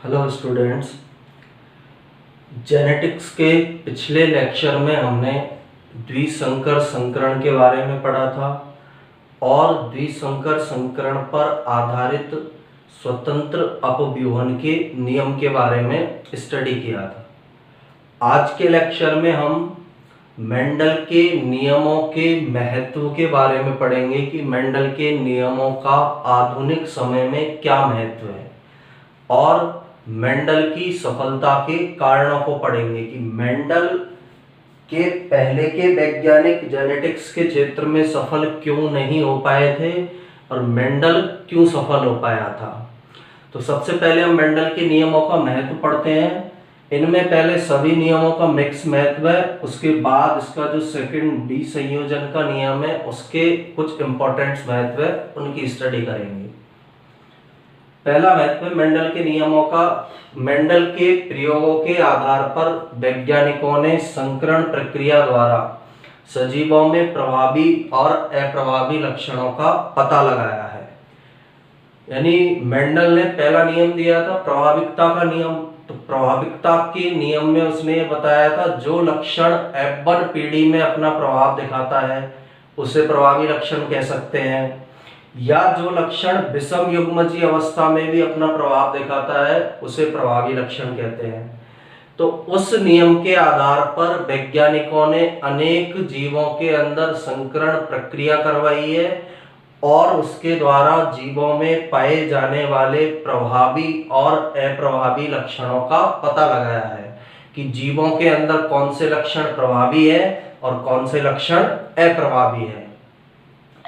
Hello students. Genetics के पिछले lecture में हमने द्विसंकर संकरण के बारे में पढ़ा था और द्विसंकर संकरण पर आधारित स्वतंत्र अपव्यूहन के नियम के बारे में स्टडी किया था। आज के लेक्चर में हम मेंडल के नियमों के महत्व के बारे में पढ़ेंगे कि मेंडल के नियमों का आधुनिक समय में क्या महत्व है और मेंडल की सफलता के कारणों को पढ़ेंगे कि मेंडल के पहले के वैज्ञानिक जेनेटिक्स के क्षेत्र में सफल क्यों नहीं हो पाए थे और मेंडल क्यों सफल हो पाया था। तो सबसे पहले हम मेंडल के नियमों का महत्व पढ़ते हैं। इनमें पहले सभी नियमों का मिक्स महत्व है, उसके बाद इसका जो सेकंड डी संयोजन का नियम है उसके कुछ इंपॉर्टेंट महत्व है, उनकी स्टडी करेंगे। पहला महत्व मेंडल के नियमों का। मेंडल के प्रयोगों के आधार पर वैज्ञानिकों ने संकरण प्रक्रिया द्वारा सजीवों में प्रभावी और अप्रभावी लक्षणों का पता लगाया है। यानी मेंडल ने पहला नियम दिया था प्रभाविकता का नियम। तो प्रभाविकता के नियम में उसने ये बताया था जो लक्षण F1 पीढ़ी में अपना प्रभाव दिखाता है उसे प्रभावी लक्षण कह सकते हैं, या जो लक्षण विषम युग्मजीय अवस्था में भी अपना प्रभाव दिखाता है उसे प्रभावी लक्षण कहते हैं। तो उस नियम के आधार पर वैज्ञानिकों ने अनेक जीवों के अंदर संकरण प्रक्रिया करवाई है और उसके द्वारा जीवों में पाए जाने वाले प्रभावी और अप्रभावी लक्षणों का पता लगाया है कि जीवों के अंदर कौन से लक्षण प्रभावी है और कौन से लक्षण अप्रभावी है।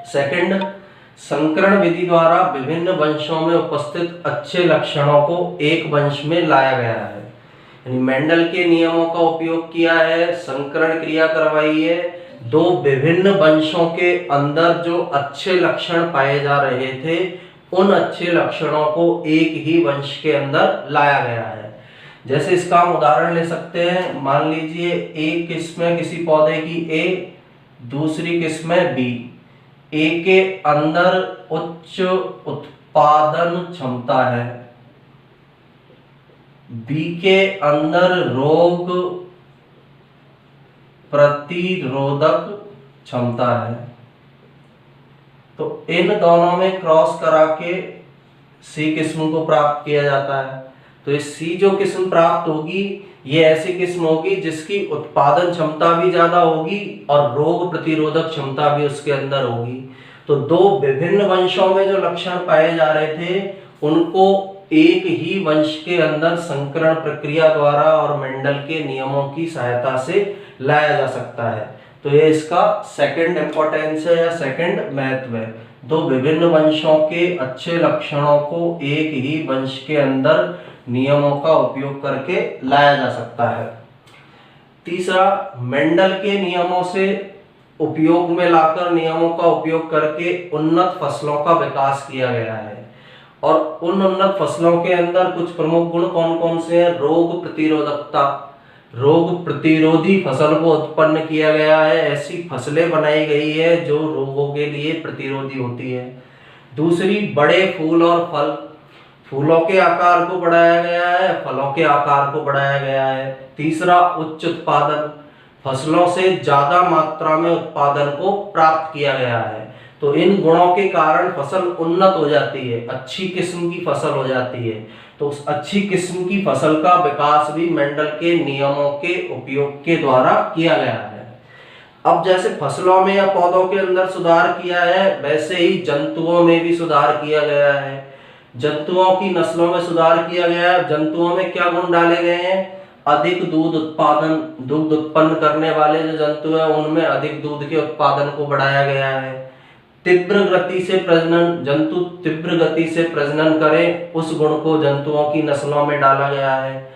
सेकंड, संकरण विधि द्वारा विभिन्न वंशों में उपस्थित अच्छे लक्षणों को एक वंश में लाया गया है। यानी मेंडल के नियमों का उपयोग किया है, संकरण क्रिया करवाई है, दो विभिन्न वंशों के अंदर जो अच्छे लक्षण पाए जा रहे थे उन अच्छे लक्षणों को एक ही वंश के अंदर लाया गया है। जैसे इसका हम उदाहरण ले सकते हैं। मान लीजिए एक किस्म है किसी पौधे की A, दूसरी किस्म है B। A के अंदर उच्च उत्पादन क्षमता है, B के अंदर रोग प्रतिरोधक क्षमता है। तो इन दोनों में क्रॉस करा के C किस्म को प्राप्त किया जाता है। तो इस C जो किस्म प्राप्त होगी ये ऐसी किस्म होगी जिसकी उत्पादन क्षमता भी ज्यादा होगी और रोग प्रतिरोधक क्षमता भी उसके अंदर होगी। तो दो विभिन्न वंशों में जो लक्षण पाए जा रहे थे उनको एक ही वंश के अंदर संकरण प्रक्रिया द्वारा और मेंडल के नियमों की सहायता से लाया जा सकता है। तो ये इसका सेकंड इंपॉर्टेंस है या सेकंड महत्व है। दो विभिन्न वंशों के अच्छे लक्षणों को एक ही वंश के अंदर नियमों का उपयोग करके लाया जा सकता है। तीसरा, मेंडल के नियमों से उपयोग में लाकर नियमों का उपयोग करके उन्नत फसलों का विकास किया गया है और उन उन्नत फसलों के अंदर कुछ प्रमुख गुण कौन कौन से हैं। रोग प्रतिरोधकता, रोग प्रतिरोधी फसल को उत्पन्न किया गया है, ऐसी फसलें बनाई गई है जो रोगों के लिए प्रतिरोधी होती है। दूसरी, बड़े फूल और फल, फूलों के आकार को बढ़ाया गया है, फलों के आकार को बढ़ाया गया है। तीसरा, उच्च उत्पादन, फसलों से ज्यादा मात्रा में उत्पादन को प्राप्त किया गया है। तो इन गुणों के कारण फसल उन्नत हो जाती है, अच्छी किस्म की फसल हो जाती है। तो उस अच्छी किस्म की फसल का विकास भी मेंडल के नियमों के उपयोग के द्वारा किया गया है। अब जैसे फसलों में या पौधों के अंदर सुधार किया है वैसे ही जंतुओं में भी सुधार किया गया है। जंतुओं की नस्लों में सुधार किया गया है। जंतुओं में क्या गुण डाले गए हैं। अधिक दूध उत्पादन, दूध उत्पन्न करने वाले जो जंतु हैं उनमें अधिक दूध के उत्पादन को बढ़ाया गया है। तीव्र गति से प्रजनन, जंतु तीव्र गति से प्रजनन करें उस गुण को जंतुओं की नस्लों में डाला गया है।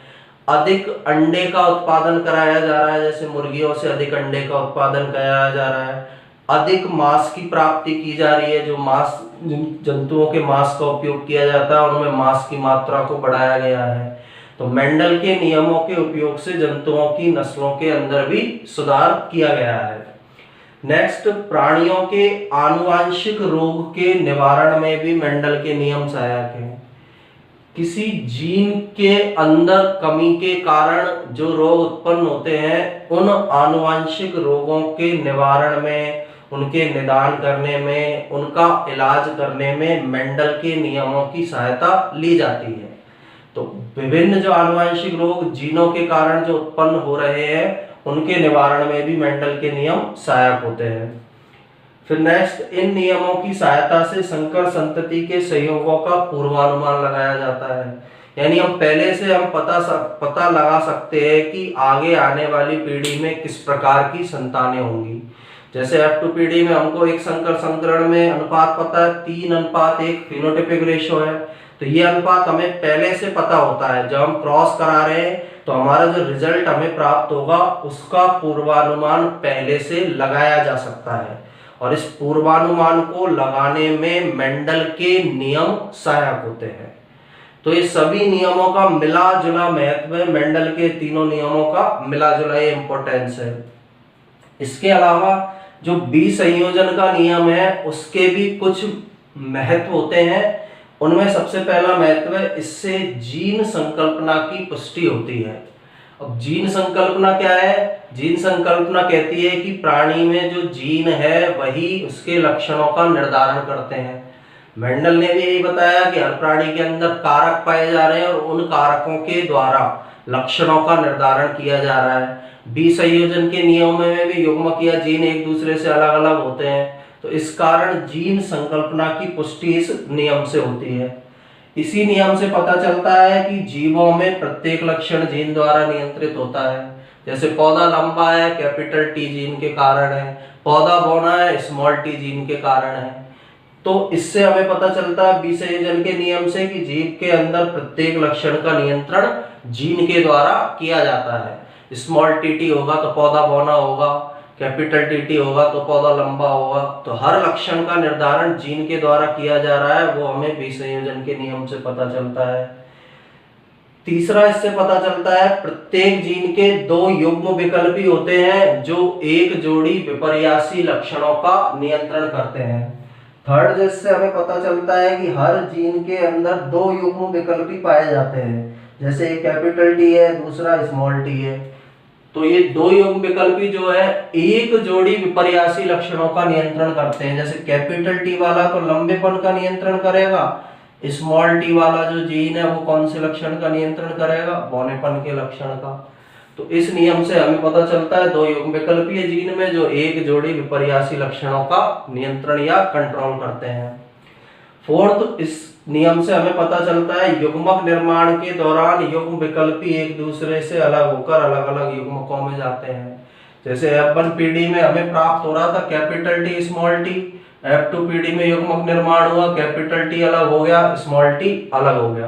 अधिक अंडे का उत्पादन कराया जा रहा है, जैसे मुर्गियों से अधिक अंडे का उत्पादन कराया जा रहा है। अधिक मांस की प्राप्ति की जा रही है, जो मांस जंतुओं के मांस का उपयोग किया जाता है उनमें मांस की मात्रा को बढ़ाया गया है। तो मेंडल के नियमों के उपयोग से जंतुओं की नस्लों के अंदर भी सुधार किया गया है। नेक्स्ट, प्राणियों के आनुवांशिक रोग के निवारण में भी मेंडल के नियम सहायक हैं। किसी जीन के अंदर कमी के कारण जो रोग उत्पन्न होते हैं, उन आनुवंशिक रोगों के निवारण में, उनके निदान करने में, उनका इलाज करने में मेंडल के नियमों की सहायता ली जाती है। तो विभिन्न जो आनुवंशिक रोग जीनों के कारण जो उत्पन्न हो रहे हैं, उनके निवारण में भी मेंडल के नियम सहायक होते हैं। फिर नेक्स्ट, इन नियमों की सहायता से संकर संतति के संयोगों का पूर्वानुमान लगाया जाता है। यानी हम पहले से हम पता लगा सकते हैं कि आगे आने वाली पीढ़ी में किस प्रकार की संतानें होंगी। जैसे F2 पीढ़ी में हमको एक संकर संकरण में अनुपात पता है, 3:1 फिनोटाइपिक रेशो है। तो ये अनुपात हमें पहले से पता होता है। जब हम क्रॉस करा रहे हैं तो हमारा जो रिजल्ट हमें प्राप्त होगा उसका पूर्वानुमान पहले से लगाया जा सकता है, और इस पूर्वानुमान को लगाने में मेंडल के नियम सहायक होते हैं। तो ये सभी नियमों का मिला जुला महत्व है, मेंडल के तीनों नियमों का मिला जुला ये इंपॉर्टेंस है। इसके अलावा जो विसंयोजन का नियम है उसके भी कुछ महत्व होते हैं। उनमें सबसे पहला महत्व है, इससे जीन संकल्पना की पुष्टि होती है। अब जीन संकल्पना क्या है? जीन संकल्पना कहती है कि प्राणी में जो जीन है वही उसके लक्षणों का निर्धारण करते हैं। मेंडल ने भी यही बताया कि हर प्राणी के अंदर कारक पाए जा रहे हैं और उन कारकों के द्वारा लक्षणों का निर्धारण किया जा रहा है। विसंयोजन के नियमों में भी युग्मक या जीन एक दूसरे से अलग अलग होते हैं, तो इस कारण जीन संकल्पना की पुष्टि इस नियम से होती है। इसी नियम से पता चलता है कि जीवों में प्रत्येक लक्षण जीन द्वारा नियंत्रित होता है। जैसे पौधा लंबा है, कैपिटल टी जीन के कारण है, पौधा बौना है, स्मॉल टी जीन के कारण है। तो इससे हमें पता चलता है विसंयोजन के नियम से कि जीव के अंदर प्रत्येक लक्षण का नियंत्रण जीन के द्वारा किया जाता है। स्मॉल टी होगा तो पौधा बौना होगा, कैपिटल टी होगा तो पौधा लंबा होगा। तो हर लक्षण का निर्धारण जीन के द्वारा किया जा रहा है, वो हमें विसंयोजन के नियम से पता चलता है। तीसरा, इससे पता चलता है प्रत्येक जीन के 2 युग्म विकल्पी होते हैं जो एक जोड़ी विपर्यासी लक्षणों का नियंत्रण करते हैं। थर्ड, जिससे हमें पता चलता है कि हर जीन के अंदर 2 युग्म विकल्पी पाए जाते हैं। जैसे एक कैपिटल टी है, दूसरा स्मॉल टी है। तो ये 2 युग्म विकल्पी जो है एक जोड़ी विपर्यासी लक्षणों का नियंत्रण करते हैं। जैसे कैपिटल टी वाला तो लंबेपन का नियंत्रण करेगा, स्मॉल टी वाला जो जीन है वो कौन से लक्षण का नियंत्रण करेगा? बौनेपन के लक्षण का। तो इस नियम से हमें पता चलता है 2 युग्म विकल्पीय जीन में जो एक जोड़ी विपर्यासी लक्षणों का नियंत्रण या कंट्रोल करते हैं। फोर्थ, इस नियम से हमें पता चलता है युग्मक निर्माण के दौरान युग्म विकल्पी एक दूसरे से अलग होकर अलग अलग युग्मकों में जाते हैं। जैसे F1 पीढ़ी में हमें प्राप्त हो रहा था capital T small T, F2 पीढ़ी में युग्मक निर्माण हुआ, कैपिटल टी अलग हो गया, स्मॉल टी अलग हो गया।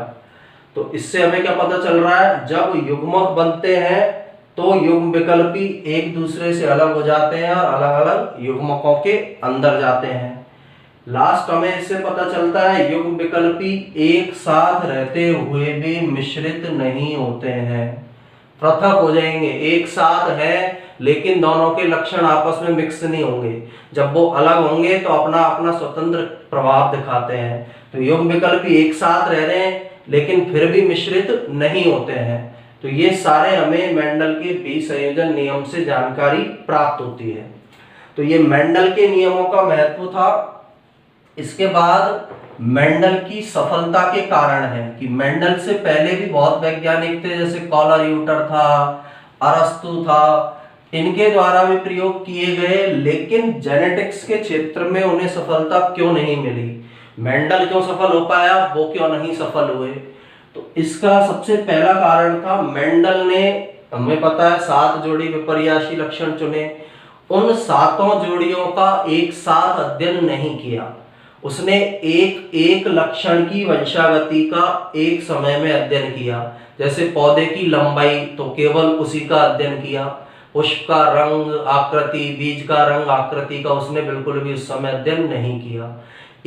तो इससे हमें क्या पता चल रहा है? जब युग्मक बनते हैं तो युग्म विकल्पी एक दूसरे से अलग हो जाते हैं और अलग अलग युग्मकों के अंदर जाते हैं। लास्ट, हमें इससे पता चलता है युग्म विकल्पी एक साथ रहते हुए भी मिश्रित नहीं होते हैं, पृथक हो जाएंगे। एक साथ है लेकिन दोनों के लक्षण आपस में मिक्स नहीं होंगे। जब वो अलग होंगे तो अपना अपना स्वतंत्र प्रभाव दिखाते हैं। तो युग्म विकल्पी एक साथ रह रहे हैं लेकिन फिर भी मिश्रित नहीं होते हैं। तो ये सारे हमें मेंडल के विसंयोजन नियम से जानकारी प्राप्त होती है। तो ये मेंडल के नियमों का महत्व था। इसके बाद मेंडल की सफलता के कारण है कि मेंडल से पहले भी बहुत वैज्ञानिक थे, जैसे कॉलर-यूटर था, अरस्तु था, इनके द्वारा भी प्रयोग किए गए, लेकिन जेनेटिक्स के क्षेत्र में उन्हें सफलता क्यों नहीं मिली? मेंडल क्यों सफल हो पाया, वो क्यों नहीं सफल हुए? तो इसका सबसे पहला कारण था मेंडल ने, हमें पता है, 7 जोड़ी विपर्यासी लक्षण चुने। उन 7 जोड़ियों का एक साथ अध्ययन नहीं किया। उसने एक लक्षण की वंशागति का एक समय में अध्ययन किया। जैसे पौधे की लंबाई, तो केवल उसी का अध्ययन किया। पुष्प का रंग, आकृति, बीज का रंग, आकृति का उसने बिल्कुल भी उस समय अध्ययन नहीं किया।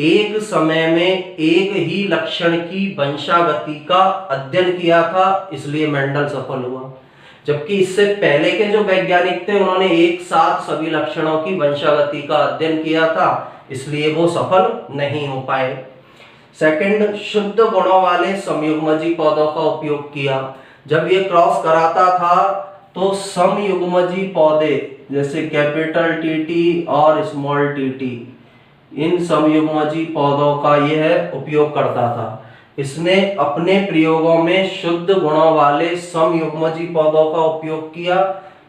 एक समय में एक ही लक्षण की वंशागति का अध्ययन किया था, इसलिए मेंडल सफल हुआ। जबकि इससे पहले के जो वैज्ञानिक थे उन्होंने एक साथ सभी लक्षणों की वंशागति का अध्ययन किया था, इसलिए वो सफल नहीं हो पाए। सेकंड, शुद्ध गुणों वाले समयुग्मजी पौधों का उपयोग किया। जब ये क्रॉस कराता था तो समयुग्मजी पौधे जैसे कैपिटल टीटी और स्मॉल टीटी, इन समयुग्मजी पौधों का यह उपयोग करता था। इसने अपने प्रयोगों में शुद्ध गुणों वाले समयुग्मजी पौधों का उपयोग किया।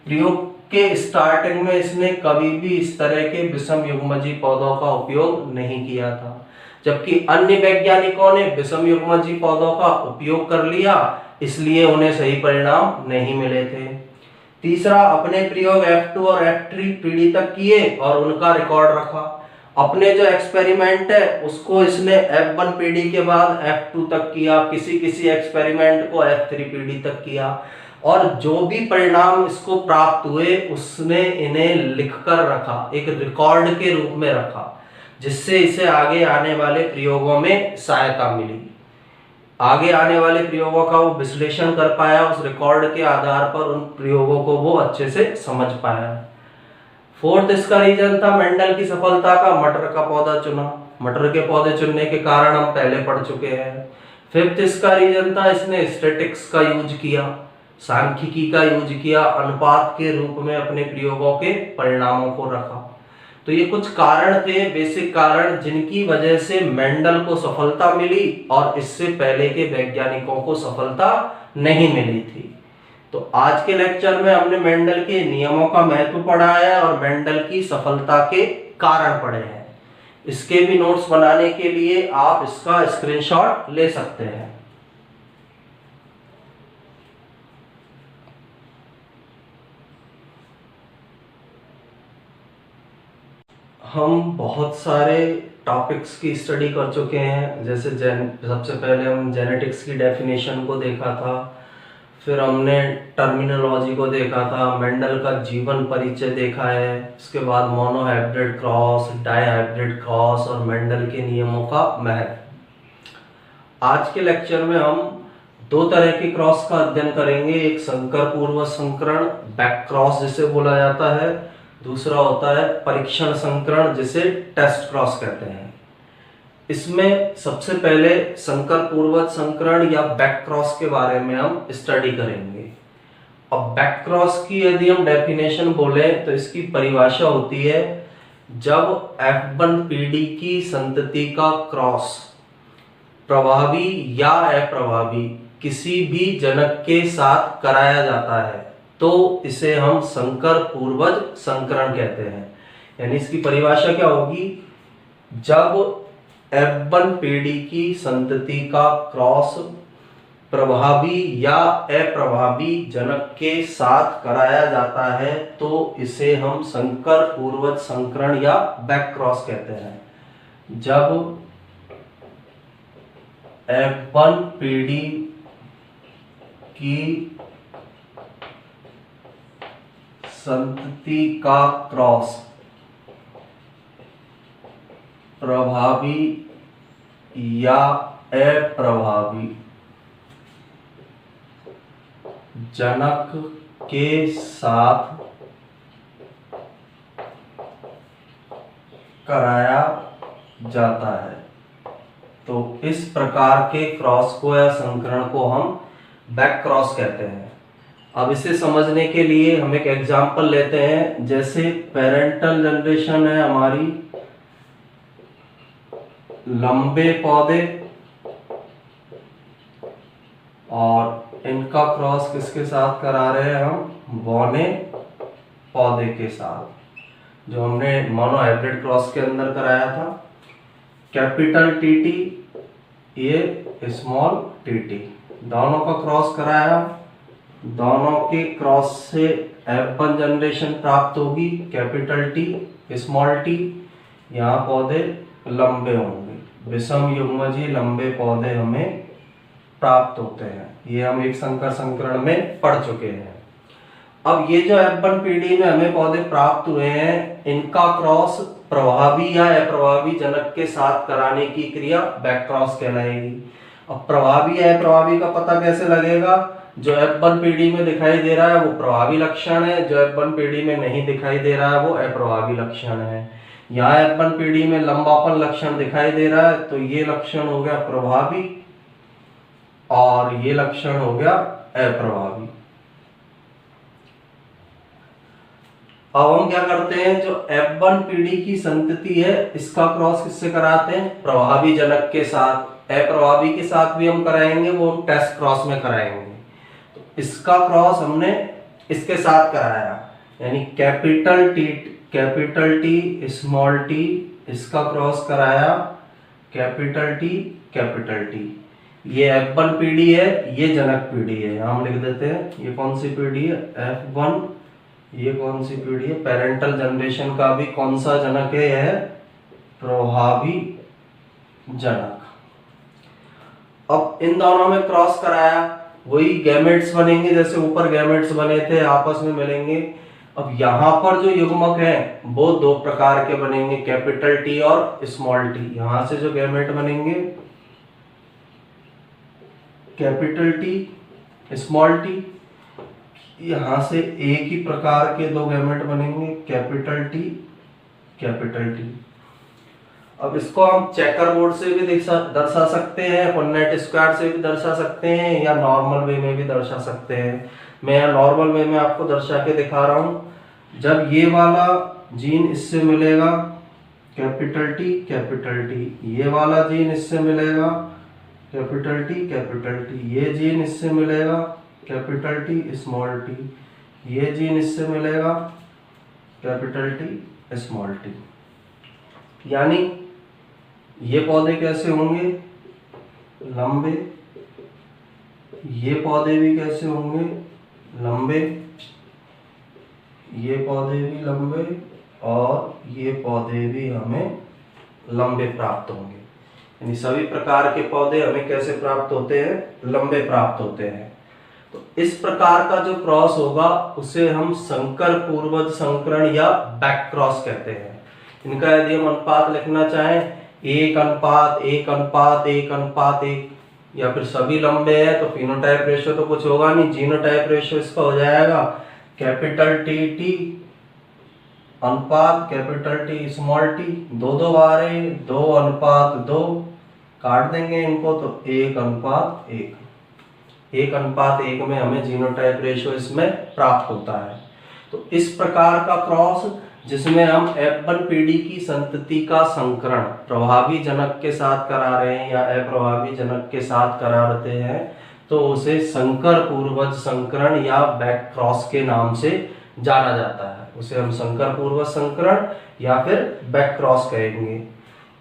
प्रयोग के स्टार्टिंग में इसने कभी भी इस तरह के विषम युग्मजी पौधों का उपयोग नहीं किया था, जबकि अन्य वैज्ञानिकों ने विषम युग्मजी पौधों का उपयोग कर लिया, इसलिए उन्हें सही परिणाम नहीं मिले थे। तीसरा, अपने प्रयोग F2 और F3 पीढ़ी तक किए और उनका रिकॉर्ड रखा। अपने जो एक्सपेरिमेंट है उसको इसने F1 पीढ़ी के बाद F2 तक किया, किसी एक्सपेरिमेंट को F3 पीढ़ी तक किया, और जो भी परिणाम इसको प्राप्त हुए उसने इन्हें लिखकर रखा, एक रिकॉर्ड के रूप में रखा, जिससे इसे आगे आने वाले प्रयोगों में सहायता मिली। आगे आने वाले प्रयोगों का वो विश्लेषण कर पाया, उस रिकॉर्ड के आधार पर उन प्रयोगों को वो अच्छे से समझ पाया। फोर्थ इसका रीजन था मेंडल की सफलता का मटर का पौधा चुना। मटर के पौधे चुनने के कारण हम पहले पढ़ चुके हैं। फिफ्थ इसका रीजन था इसने स्टैटिक्स का यूज किया, सांख्यिकी का यूज किया, अनुपात के रूप में अपने प्रयोगों के परिणामों को रखा। तो ये कुछ कारण थे, बेसिक कारण, जिनकी वजह से मेंडल को सफलता मिली और इससे पहले के वैज्ञानिकों को सफलता नहीं मिली थी। तो आज के लेक्चर में हमने मेंडल के नियमों का महत्व पढ़ा है और मेंडल की सफलता के कारण पढ़े हैं। इसके भी नोट्स बनाने के लिए आप इसका स्क्रीनशॉट ले सकते हैं। हम बहुत सारे टॉपिक्स की स्टडी कर चुके हैं, जैसे सबसे पहले हम जेनेटिक्स की डेफिनेशन को देखा था, फिर हमने टर्मिनोलॉजी को देखा था, मेंडल का जीवन परिचय देखा है, इसके बाद मोनोहाइब्रिड क्रॉस, डाईहाइब्रिड क्रॉस और मेंडल के नियमों का महत्व। आज के लेक्चर में हम दो तरह के क्रॉस का अध्ययन करेंगे। एक संकर पूर्व संकरण, बैक क्रॉस जिसे बोला जाता है, दूसरा होता है परीक्षण संकरण जिसे टेस्ट क्रॉस कहते हैं। इसमें सबसे पहले संकर पूर्वज संकरण या बैक क्रॉस के बारे में हम स्टडी करेंगे। अब बैक क्रॉस की यदि हम डेफिनेशन बोले तो इसकी परिभाषा होती है, जब F1 पीढ़ी की संतति का क्रॉस प्रभावी या अप्रभावी किसी भी जनक के साथ कराया जाता है तो इसे हम संकर पूर्वज संकरण कहते हैं। यानी इसकी परिभाषा क्या होगी, जब F1 पीढ़ी की संतति का क्रॉस प्रभावी या अप्रभावी जनक के साथ कराया जाता है तो इसे हम संकर पूर्वज संकरण या बैक क्रॉस कहते हैं। जब F1 पीढ़ी की संतति का क्रॉस प्रभावी या अप्रभावी जनक के साथ कराया जाता है तो इस प्रकार के क्रॉस को या संकरण को हम बैक क्रॉस कहते हैं। अब इसे समझने के लिए हम एक एग्जांपल लेते हैं। जैसे पेरेंटल जनरेशन है हमारी, लंबे पौधे, और इनका क्रॉस किसके साथ करा रहे हैं हम, बौने पौधे के साथ, जो हमने मोनोहाइब्रिड क्रॉस के अंदर कराया था। कैपिटल टीटी, ये स्मॉल टीटी, दोनों का क्रॉस कराया। दोनों के क्रॉस से F1 जनरेशन प्राप्त होगी, कैपिटल टी स्मॉल टी। यहाँ पौधे लंबे होंगे, विषम युग्मजी लंबे पौधे हमें प्राप्त होते हैं। ये हम एक संकर संकरण में पढ़ चुके हैं। अब ये जो F1 पीढ़ी में हमें पौधे प्राप्त हुए हैं, इनका क्रॉस प्रभावी या अप्रभावी जनक के साथ कराने की क्रिया बैक क्रॉस कहलाएगी। अब प्रभावी या अप्रभावी का पता कैसे लगेगा, जो F1 पीढ़ी में दिखाई दे रहा है वो प्रभावी लक्षण है, जो F1 पीढ़ी में नहीं दिखाई दे रहा है वो अप्रभावी लक्षण है। यहाँ F1 पीढ़ी में लंबापन लक्षण दिखाई दे रहा है, तो ये लक्षण हो गया प्रभावी और ये लक्षण हो गया अप्रभावी। अब हम क्या करते हैं, जो F1 पीढ़ी की संतति है इसका क्रॉस किससे कराते हैं, प्रभावी जनक के साथ। अप्रभावी के साथ भी हम कराएंगे, वो हम टेस्ट क्रॉस में कराएंगे। तो इसका क्रॉस हमने इसके साथ कराया, यानी कैपिटल टी स्मॉल टी, इसका क्रॉस कराया कैपिटल टी। ये F1 पीढ़ी है, ये जनक पीढ़ी है, हम लिख देते हैं ये कौन सी पीढ़ी है, F1। ये कौन सी पीढ़ी है, पेरेंटल जनरेशन का भी कौन सा जनक है, यह प्रभावी जनक। अब इन दोनों में क्रॉस कराया, वही गैमेट्स बनेंगे जैसे ऊपर गैमेट्स बने थे, आपस में मिलेंगे। अब यहाँ पर जो युग्मक है वो दो प्रकार के बनेंगे, कैपिटल टी और स्मॉल टी। यहां से जो गैमेट बनेंगे कैपिटल टी स्मॉल टी, यहां से एक ही प्रकार के दो गैमेट बनेंगे, कैपिटल टी। अब इसको हम चेकर बोर्ड से भी दर्शा सकते हैं, पुन्नेट स्क्वायर से भी दर्शा सकते हैं, या नॉर्मल वे में भी दर्शा सकते हैं। मैं यहाँ नॉर्मल वे में आपको दर्शा के दिखा रहा हूं। जब ये वाला जीन इससे मिलेगा कैपिटल टी, ये वाला जीन इससे मिलेगा कैपिटल टी, ये जीन इससे मिलेगा कैपिटल टी स्मॉल टी, ये जीन इससे मिलेगा कैपिटल टी स्मॉल टी। यानी ये पौधे कैसे होंगे, लंबे, ये पौधे भी कैसे होंगे, लंबे, ये पौधे भी लंबे, और ये पौधे भी हमें लंबे प्राप्त होंगे। यानी सभी प्रकार के पौधे हमें कैसे प्राप्त होते हैं, लंबे प्राप्त होते हैं। तो इस प्रकार का जो क्रॉस होगा उसे हम संकर पूर्वज संकरण या बैक क्रॉस कहते हैं। इनका यदि हम अनुपात लिखना चाहें 1:1:1:1, या फिर सभी लंबे हैं तो फिनोटाइप रेशियो तो कुछ होगा नहीं, जीनोटाइप रेशियो इसका हो जाएगा कैपिटल टी अनुपात कैपिटल टी स्मॉल टी। 2 बार है, 2:2 काट देंगे इनको तो 1:1। 1:1 में हमें जीनोटाइप रेशियो इसमें प्राप्त होता है। तो इस प्रकार का क्रॉस जिसमें हम F1 पीढ़ी की संतति का संकरण प्रभावी जनक के साथ करा रहे हैं या अप्रभावी जनक के साथ करा रहे हैं, तो उसे संकर पूर्वज संकरण या बैक क्रॉस के नाम से जाना जाता है। उसे हम संकर पूर्वज संकरण या फिर बैक क्रॉस कहेंगे।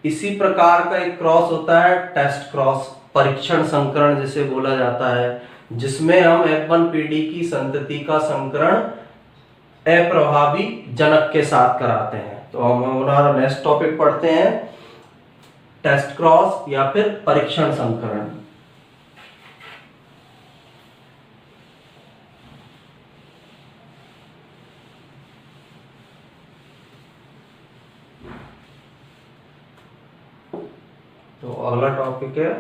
इसी प्रकार का एक क्रॉस होता है टेस्ट क्रॉस, परीक्षण संकरण जिसे बोला जाता है, जिसमें हम F1 पीढ़ी की संतति का संकरण अप्रभावी जनक के साथ कराते हैं। तो हम हमारा नेक्स्ट टॉपिक पढ़ते हैं टेस्ट क्रॉस या फिर परीक्षण संकरण। तो अगला टॉपिक है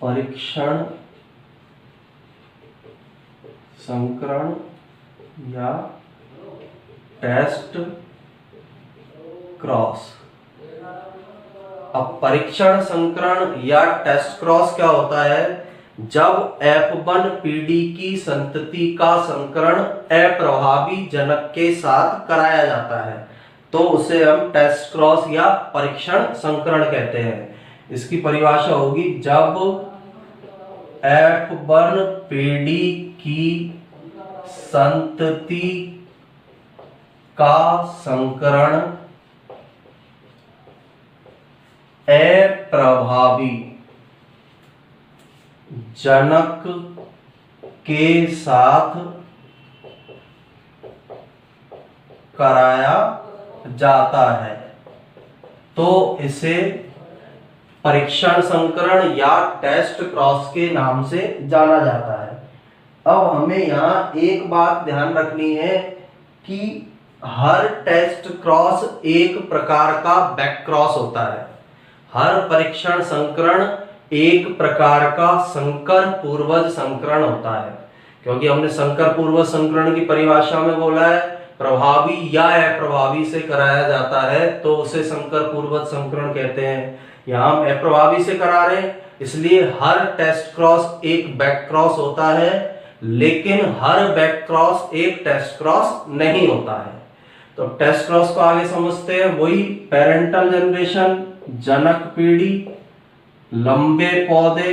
परीक्षण संकरण या टेस्ट क्रॉस। अब परीक्षण संकरण या टेस्ट क्रॉस क्या होता है, जब F1 पीढ़ी की संतति का संकरण अप्रभावी जनक के साथ कराया जाता है तो उसे हम टेस्ट क्रॉस या परीक्षण संकरण कहते हैं। इसकी परिभाषा होगी, जब F1 पीढ़ी की संतति का संकरण अप्रभावी जनक के साथ कराया जाता है तो इसे परीक्षण संकरण या टेस्ट क्रॉस के नाम से जाना जाता है। अब हमें यहाँ एक बात ध्यान रखनी है कि हर टेस्ट क्रॉस एक प्रकार का बैक क्रॉस होता है। हर परीक्षण संकरण एक प्रकार का संकर पूर्वज संकरण होता है, क्योंकि हमने संकर पूर्वज संकरण की परिभाषा में बोला है प्रभावी या अप्रभावी से कराया जाता है तो उसे संकर पूर्वज संकरण कहते हैं। यहाँ हम अप्रभावी से करा रहे हैं, इसलिए हर टेस्ट क्रॉस एक बैक क्रॉस होता है, लेकिन हर बैक क्रॉस एक टेस्ट क्रॉस नहीं होता है। तो टेस्ट क्रॉस को आगे समझते हैं। वही पेरेंटल जनरेशन, जनक पीढ़ी, लंबे पौधे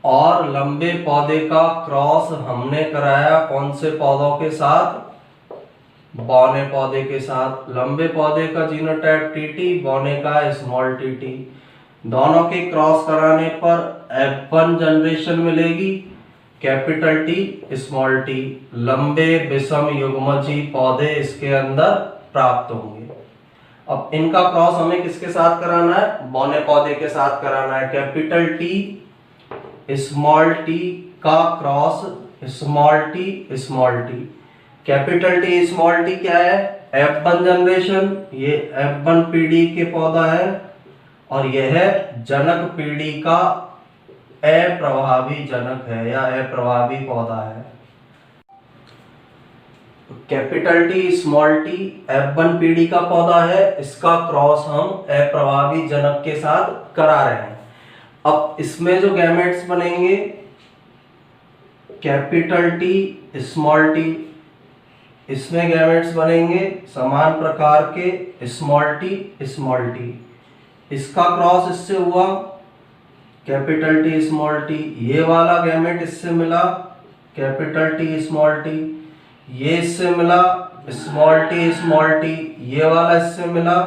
और लंबे पौधे का क्रॉस हमने कराया कौन से पौधों के साथ? बौने पौधे के साथ। लंबे पौधे का जीनोटाइप टीटी, बौने का स्मॉल टीटी। दोनों के क्रॉस कराने पर F1 जनरेशन मिलेगी, कैपिटल टी स्मॉल टी। लंबे विषम युग्मजी पौधे इसके अंदर प्राप्त होंगे। अब इनका क्रॉस हमें किसके साथ कराना है? बौने पौधे के साथ कराना है। कैपिटल टी स्मॉल टी का cross small T. Capital T small T क्या है? F1 जनरेशन, ये F1 पीढ़ी के पौधा है और यह जनक पीढ़ी का अप्रभावी जनक है या अप्रभावी पौधा है। Capital T small T F1 पीढ़ी का पौधा है, इसका क्रॉस हम अप्रभावी जनक के साथ करा रहे हैं। अब इसमें जो गैमेट्स बनेंगे कैपिटल टी स्मॉल टी, इसमें गैमेट्स बनेंगे समान प्रकार के स्मॉल टी। इसका क्रॉस इससे हुआ कैपिटल टी स्मॉल टी, ये वाला गैमेट इससे मिला कैपिटल टी स्मॉल टी, ये इससे मिला स्मॉल टी, ये वाला इससे मिला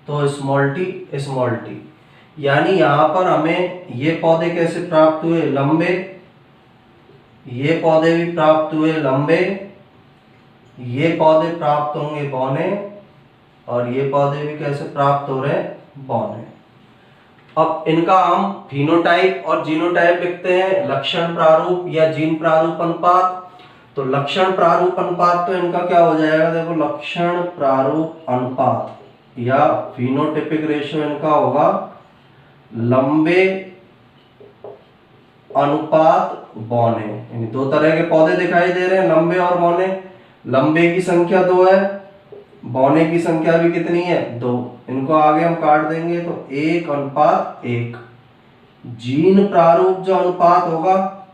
तो स्मॉल टी। यानी यहां पर हमें ये पौधे कैसे प्राप्त हुए? लंबे। ये पौधे भी प्राप्त हुए लंबे, ये पौधे प्राप्त होंगे बौने और ये पौधे भी कैसे प्राप्त हो रहे हैं? बौने। अब इनका हम फिनोटाइप और जीनोटाइप लिखते हैं, लक्षण प्रारूप या जीन प्रारूप अनुपात। तो लक्षण प्रारूप अनुपात तो इनका क्या हो जाएगा? देखो, लक्षण प्रारूप अनुपात या फिनोटिपिक रेशियो इनका होगा लंबे अनुपात बौने। यानी दो तरह के पौधे दिखाई दे रहे हैं, लंबे और बौने। लंबे की संख्या 2 है, बौने की संख्या भी कितनी है? 2। इनको आगे हम काट देंगे तो 1:1। जीन प्रारूप जो अनुपात होगा,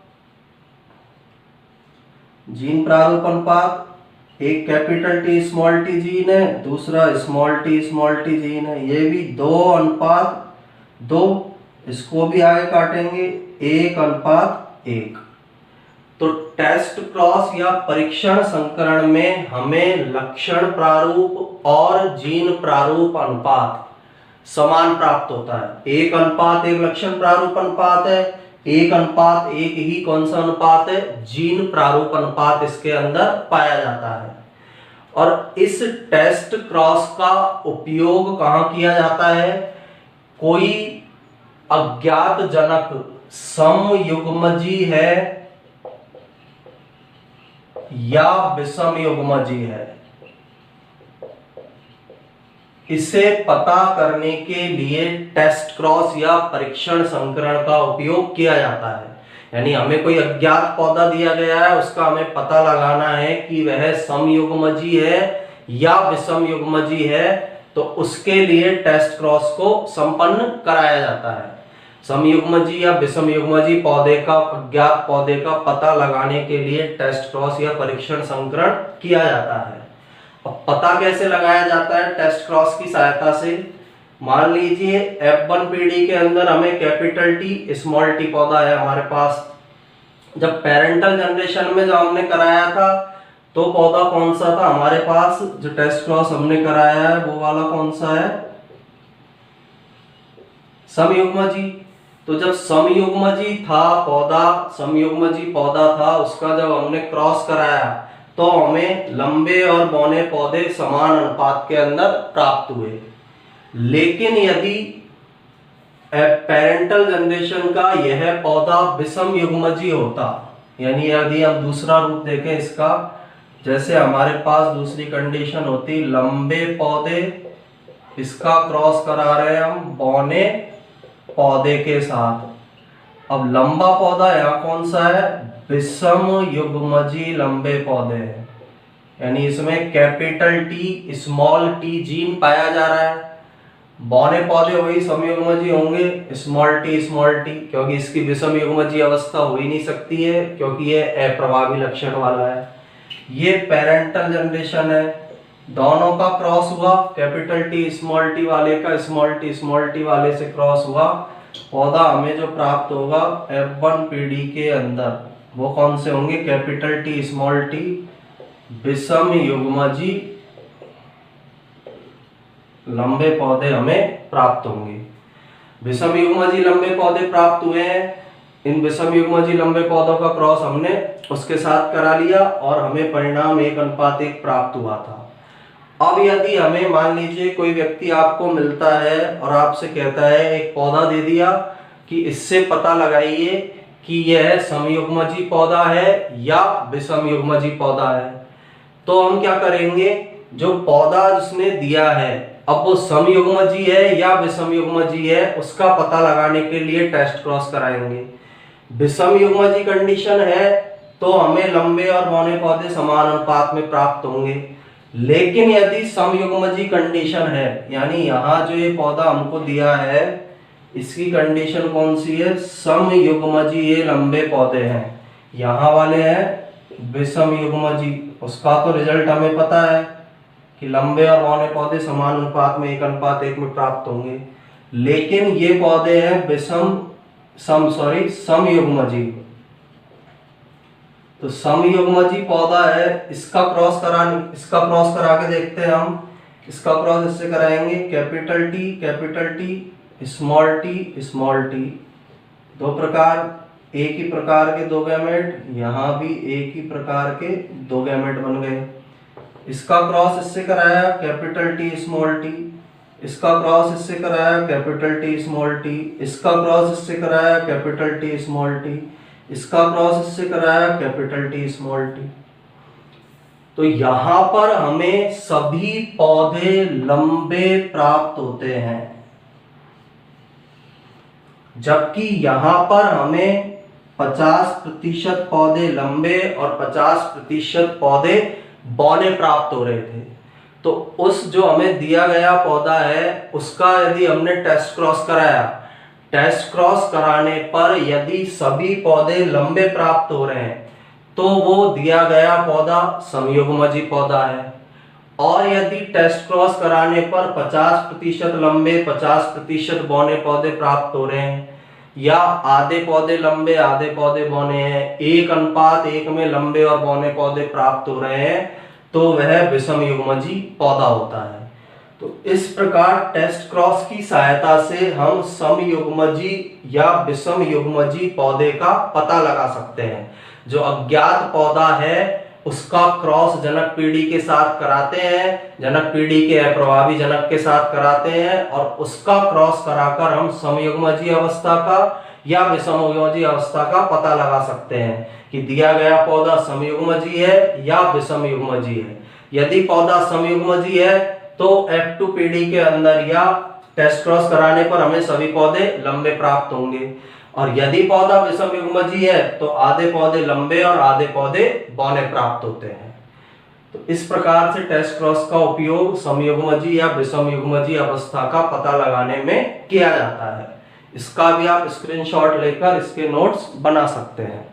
जीन प्रारूप अनुपात, एक capital T small T gene है, दूसरा स्मॉल टी जीन है, ये भी 2:2। इसको भी आगे काटेंगे 1:1। तो टेस्ट क्रॉस या परीक्षण संकरण में हमें लक्षण प्रारूप और जीन प्रारूप अनुपात समान प्राप्त होता है। 1:1 लक्षण प्रारूप अनुपात है, 1:1 ही कौन सा अनुपात है? जीन प्रारूप अनुपात इसके अंदर पाया जाता है। और इस टेस्ट क्रॉस का उपयोग कहां किया जाता है? कोई अज्ञात जनक समयुग्मजी है या विषम युग्मजी है, इसे पता करने के लिए टेस्ट क्रॉस या परीक्षण संकरण का उपयोग किया जाता है। यानी हमें कोई अज्ञात पौधा दिया गया है, उसका हमें पता लगाना है कि वह समयुग्मजी है या विषम युग्मजी है, तो उसके लिए टेस्ट क्रॉस को संपन्न कराया जाता है। समयुग्मजी या विषम युग्मजी पौधे का, अज्ञात पौधे का पता लगाने के लिए टेस्ट क्रॉस या परीक्षण संकरण किया जाता है। अब पता कैसे लगाया जाता है? टेस्ट क्रॉस की सहायता से। मान लीजिए F1 पीढ़ी के अंदर हमें कैपिटल टी स्मॉल टी पौधा है हमारे पास। जब पेरेंटल जनरेशन में जो हमने कराया था तो पौधा कौन सा था हमारे पास? जो टेस्ट क्रॉस हमने कराया है वो वाला कौन सा है? समयुग्मजी। तो जब समयुग्मजी पौधा था, उसका जब हमने क्रॉस कराया तो हमें लंबे और बौने पौधे समान अनुपात के अंदर प्राप्त हुए। लेकिन यदि पेरेंटल जनरेशन का यह पौधा विषम युग्मजी होता, यानी यदि हम दूसरा रूप देखें इसका, जैसे हमारे पास दूसरी कंडीशन होती लंबे पौधे, इसका क्रॉस करा रहे हैं हम बौने पौधे के साथ। अब लंबा पौधा यहाँ कौन सा है? विषम युग्मजी लंबे पौधे हैं, यानी इसमें capital T small T gene पाया जा रहा है। बौने पौधे वही समयुग्मजी होंगे, स्मॉल टी, क्योंकि इसकी विषम युग्मजी अवस्था हो ही नहीं सकती है क्योंकि ये अप्रभावी लक्षण वाला है। ये पेरेंटल जनरेशन है, दोनों का क्रॉस हुआ, कैपिटल टी स्मॉल टी वाले का स्मॉल टी वाले से क्रॉस हुआ, पौधा हमें जो प्राप्त होगा F1 पीढ़ी के अंदर वो कौन से होंगे, कैपिटल टी स्मॉल टी विषम युग्मजी लंबे पौधे हमें प्राप्त होंगे। विषम युग्मजी लंबे पौधे प्राप्त हुए हैं, इन विषम युग्मजी लंबे पौधों का क्रॉस हमने उसके साथ करा लिया और हमें परिणाम 1:1 प्राप्त हुआ था। अब यदि हमें मान लीजिए कोई व्यक्ति आपको मिलता है और आपसे कहता है एक पौधा दे दिया कि इससे पता लगाइए कि यह समयुग्मजी पौधा है या विषम युग्मजी पौधा है, तो हम क्या करेंगे, जो पौधा जिसने दिया है अब वो समयुग्मजी है या विषम युग्मजी है उसका पता लगाने के लिए टेस्ट क्रॉस कराएंगे। विषम युग्मजी कंडीशन है तो हमें लंबे और बौने पौधे समान अनुपात में प्राप्त होंगे, लेकिन यदि समयुग्मजी कंडीशन है, यानी यहाँ जो ये पौधा हमको दिया है इसकी कंडीशन कौन सी है, समयुग्मजी, ये लंबे पौधे हैं, यहाँ वाले हैं विषम युग्मजी, उसका तो रिजल्ट हमें पता है कि लंबे और बौने पौधे समान अनुपात में 1:1 में प्राप्त होंगे, लेकिन ये पौधे हैं समयुग्मजी। तो समयुग्मजी पौधा है, इसका क्रॉस करा के देखते हैं हम, इसका क्रॉस इससे कराएंगे, कैपिटल टी स्मॉल टी, दो प्रकार, एक ही प्रकार के दो गैमेट, यहाँ भी एक ही प्रकार के दो गैमेट बन गए। इसका क्रॉस इससे कराया कैपिटल टी स्मॉल टी, इसका क्रॉस इससे कराया कैपिटल टी स्मॉल टी, इसका क्रॉस इससे कराया कैपिटल टी स्मॉल टी, इसका क्रॉस इससे कराया कैपिटल टी स्मॉल टी। तो यहां पर हमें सभी पौधे लंबे प्राप्त होते हैं, जबकि यहां पर हमें 50% पौधे लंबे और 50% पौधे बौने प्राप्त हो रहे थे। तो उस जो हमें दिया गया पौधा है उसका यदि हमने टेस्ट क्रॉस कराया, टेस्ट क्रॉस कराने पर यदि सभी पौधे लंबे प्राप्त हो रहे हैं तो वो दिया गया पौधा समयुग्मजी पौधा है, और यदि टेस्ट क्रॉस कराने पर 50% लंबे 50% बौने पौधे प्राप्त हो रहे हैं, या आधे पौधे लंबे आधे पौधे बौने हैं, 1:1 में लंबे और बौने पौधे प्राप्त हो रहे हैं, तो वह विषम युग्मजी पौधा होता है। तो इस प्रकार टेस्ट क्रॉस की सहायता से हम समयुग्मजी या विषम युग्मजी पौधे का पता लगा सकते हैं। जो अज्ञात पौधा है उसका क्रॉस जनक पीढ़ी के साथ कराते हैं, जनक पीढ़ी के अप्रभावी जनक के साथ कराते हैं, और उसका क्रॉस कराकर हम समयुग्मजी अवस्था का या विषमयुग्मजी अवस्था का पता लगा सकते हैं कि दिया गया पौधा समयुग्मजी है या विषमयुग्मजी है। यदि पौधा समयुग्मजी है तो F2 पीढ़ी के अंदर या टेस्ट क्रॉस कराने पर हमें सभी पौधे लंबे प्राप्त होंगे, और यदि पौधा विषमयुग्मजी है तो आधे पौधे लंबे और आधे पौधे बौने प्राप्त होते हैं। तो इस प्रकार से टेस्ट क्रॉस का उपयोग समयुग्मजी या विषमयुग्मजी अवस्था का पता लगाने में किया जाता है। इसका भी आप स्क्रीनशॉट लेकर इसके नोट्स बना सकते हैं।